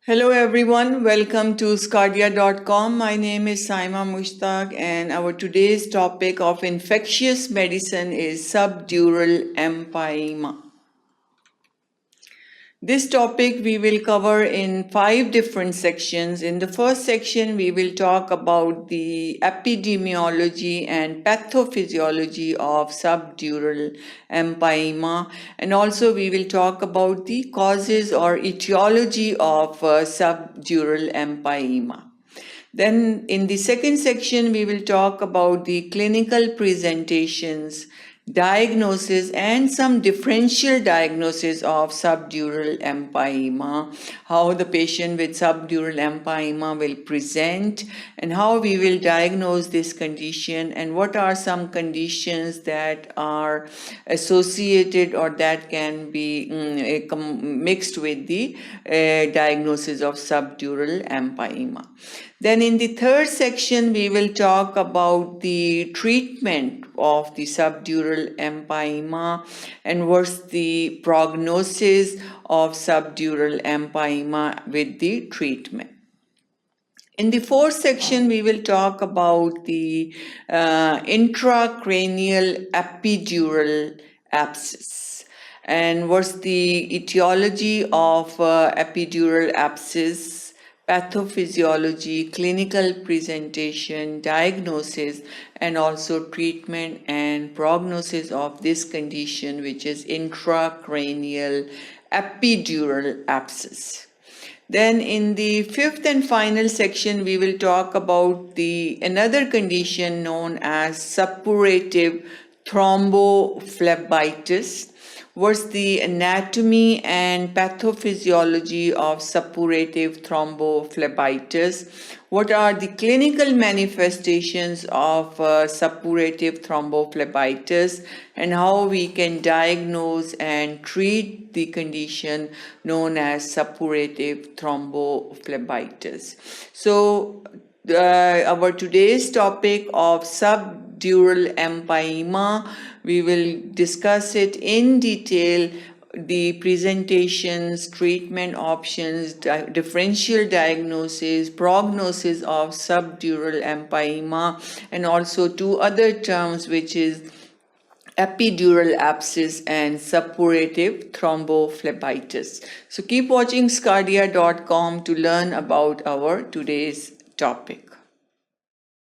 Hello everyone, welcome to sqadia.com. My name is Saima Mushtaq and our today's topic of infectious medicine is subdural empyema. This topic we will cover in 5 different sections. In the first section, we will talk about the epidemiology and pathophysiology of subdural empyema, and also we will talk about the causes or etiology of subdural empyema. Then in the second section, we will talk about the clinical presentations, diagnosis and some differential diagnosis of subdural empyema, how the patient with subdural empyema will present and how we will diagnose this condition and what are some conditions that are associated or that can be mixed with the diagnosis of subdural empyema. Then in the third section, we will talk about the treatment of the subdural empyema and what's the prognosis of subdural empyema with the treatment. In the fourth section, we will talk about the intracranial epidural abscess and what's the etiology of epidural abscess, pathophysiology, clinical presentation, diagnosis, and also treatment and prognosis of this condition, which is intracranial epidural abscess. Then in the fifth and final section, we will talk about another condition known as suppurative thrombophlebitis. What's the anatomy and pathophysiology of suppurative thrombophlebitis? What are the clinical manifestations of suppurative thrombophlebitis and how we can diagnose and treat the condition known as suppurative thrombophlebitis? So, our today's topic of subdural empyema, we will discuss it in detail, the presentations, treatment options, differential diagnosis, prognosis of subdural empyema, and also two other terms, which is epidural abscess and suppurative thrombophlebitis. So keep watching sqadia.com to learn about our today's topic.